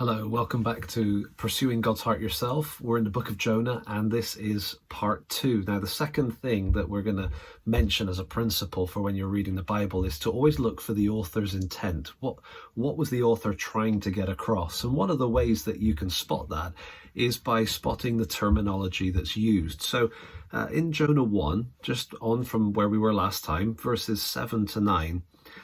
Hello, welcome back to Pursuing God's Heart Yourself. We're in the book of Jonah, and this is part 2. Now, the second thing that we're going to mention as a principle for when you're reading the Bible is to always look for the author's intent. What was the author trying to get across? And one of the ways that you can spot that is by spotting the terminology that's used. So in Jonah 1, just on from where we were last time, verses 7 to 9,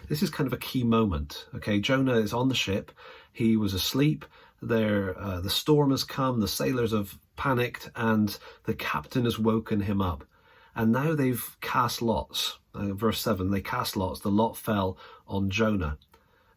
this is kind of a key moment. Okay, Jonah is on the ship. He was asleep. The storm has come. The sailors have panicked, and the captain has woken him up. And now they've cast lots. Verse 7, they cast lots. The lot fell on Jonah.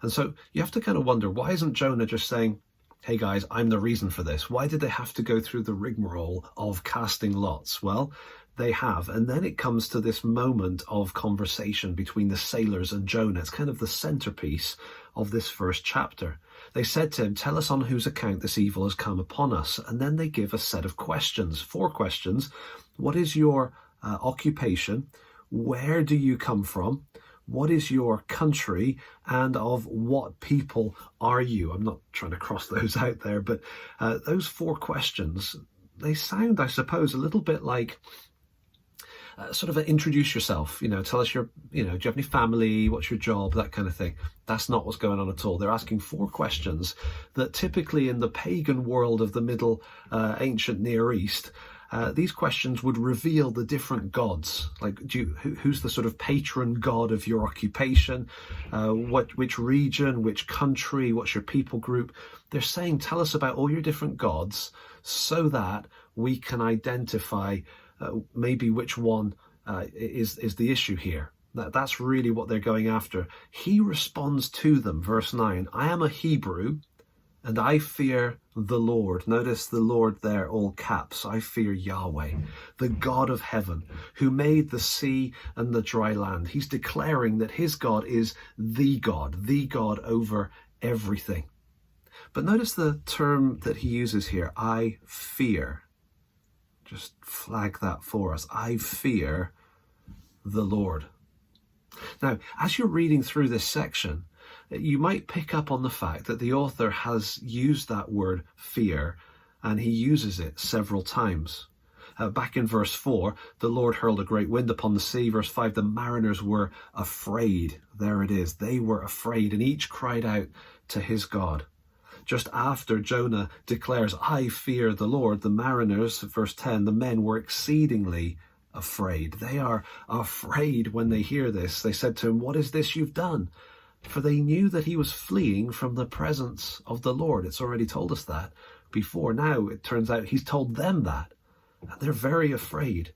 And so you have to kind of wonder, why isn't Jonah just saying, hey guys, I'm the reason for this? Why did they have to go through the rigmarole of casting lots? Well, they have. And then it comes to this moment of conversation between the sailors and Jonah. It's kind of the centerpiece of this first chapter. They said to him, tell us on whose account this evil has come upon us. And then they give a set of questions, 4 questions. What is your occupation? Where do you come from? What is your country? And of what people are you? I'm not trying to cross those out there, but those 4 questions, they sound, I suppose, a little bit like sort of introduce yourself, tell us do you have any family, what's your job, that kind of thing. That's not what's going on at all. They're asking 4 questions that typically in the pagan world of the middle ancient Near East, these questions would reveal the different gods. Like, who's the sort of patron god of your occupation? Which region, which country, what's your people group? They're saying, tell us about all your different gods so that we can identify maybe which one is the issue here. That's really what they're going after. He responds to them, verse 9, I am a Hebrew and I fear the Lord. Notice the Lord there, all caps. I fear Yahweh, the God of heaven, who made the sea and the dry land. He's declaring that his God is the God over everything. But notice the term that he uses here, I fear. Just flag that for us. I fear the Lord. Now, as you're reading through this section, you might pick up on the fact that the author has used that word fear, and he uses it several times. Back in verse 4, the Lord hurled a great wind upon the sea. Verse 5, the mariners were afraid. There it is. They were afraid, and each cried out to his God. Just after Jonah declares, I fear the Lord, the mariners, verse 10, the men were exceedingly afraid. They are afraid when they hear this. They said to him, what is this you've done? For they knew that he was fleeing from the presence of the Lord. It's already told us that before. Now it turns out he's told them that. And they're very afraid.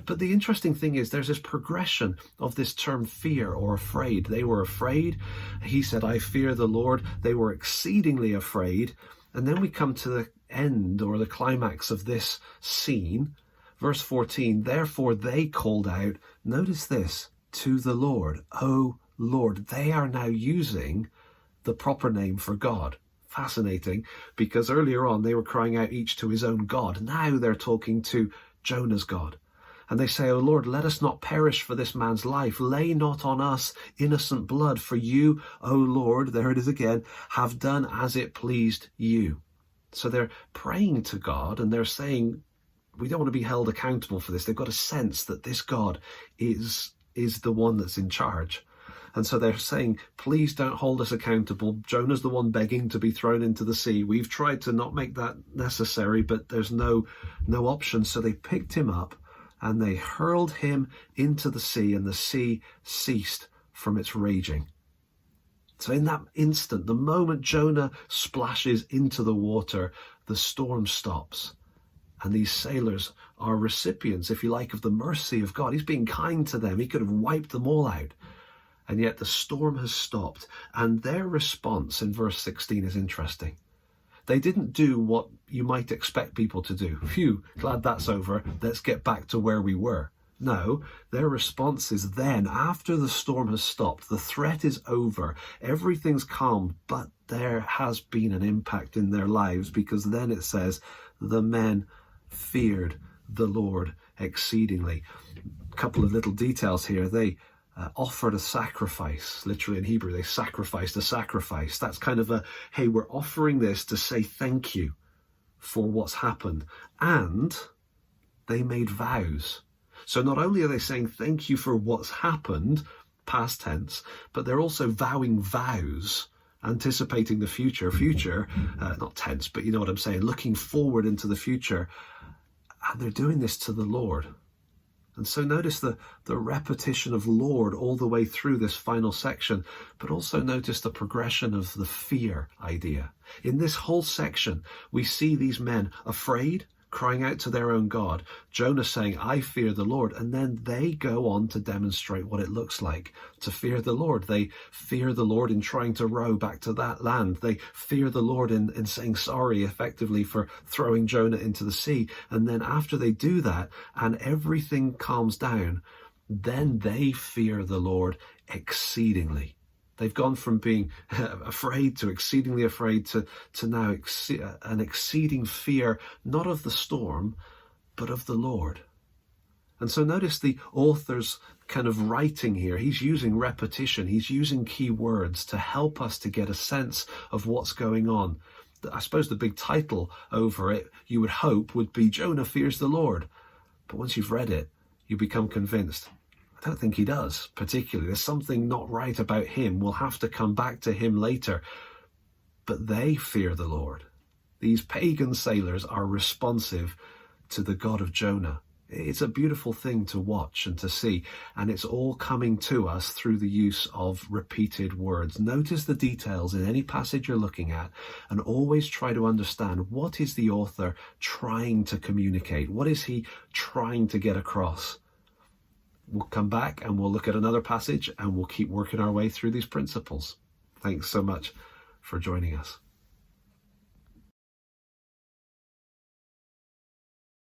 But the interesting thing is there's this progression of this term fear or afraid. They were afraid. He said, I fear the Lord. They were exceedingly afraid. And then we come to the end or the climax of this scene. Verse 14, therefore they called out, notice this, to the Lord, O Lord. They are now using the proper name for God. Fascinating, because earlier on they were crying out each to his own God. Now they're talking to Jonah's God. And they say, O Lord, let us not perish for this man's life. Lay not on us innocent blood, for you, O Lord, there it is again, have done as it pleased you. So they're praying to God and they're saying, we don't want to be held accountable for this. They've got a sense that this God is the one that's in charge. And so they're saying, please don't hold us accountable. Jonah's the one begging to be thrown into the sea. We've tried to not make that necessary, but there's no option. So they picked him up and they hurled him into the sea, and the sea ceased from its raging. So in that instant, the moment Jonah splashes into the water, the storm stops. And these sailors are recipients, if you like, of the mercy of God. He's being kind to them. He could have wiped them all out. And yet the storm has stopped. And their response in verse 16 is interesting. They didn't do what you might expect people to do. Phew, glad that's over. Let's get back to where we were. No, their response is then, after the storm has stopped, the threat is over, everything's calm, but there has been an impact in their lives, because then it says, the men feared the Lord exceedingly. A couple of little details here. They offered a sacrifice. Literally in Hebrew, they sacrificed a sacrifice. That's kind of a, hey, we're offering this to say thank you for what's happened. And they made vows. So not only are they saying thank you for what's happened, past tense, but they're also vowing vows, anticipating the future, not tense, but you know what I'm saying, looking forward into the future. And they're doing this to the Lord. And so notice the repetition of Lord all the way through this final section, but also notice the progression of the fear idea. In this whole section, we see these men afraid, crying out to their own God. Jonah saying, I fear the Lord. And then they go on to demonstrate what it looks like to fear the Lord. They fear the Lord in trying to row back to that land. They fear the Lord in saying sorry effectively for throwing Jonah into the sea. And then after they do that and everything calms down, then they fear the Lord exceedingly. They've gone from being afraid to exceedingly afraid to now an exceeding fear, not of the storm, but of the Lord. And so notice the author's kind of writing here. He's using repetition. He's using key words to help us to get a sense of what's going on. I suppose the big title over it, you would hope, would be Jonah fears the Lord. But once you've read it, you become convinced. I don't think he does, particularly. There's something not right about him. We'll have to come back to him later. But they fear the Lord. These pagan sailors are responsive to the God of Jonah. It's a beautiful thing to watch and to see, and it's all coming to us through the use of repeated words. Notice the details in any passage you're looking at, and always try to understand what is the author trying to communicate? What is he trying to get across? We'll come back and we'll look at another passage and we'll keep working our way through these principles. Thanks so much for joining us.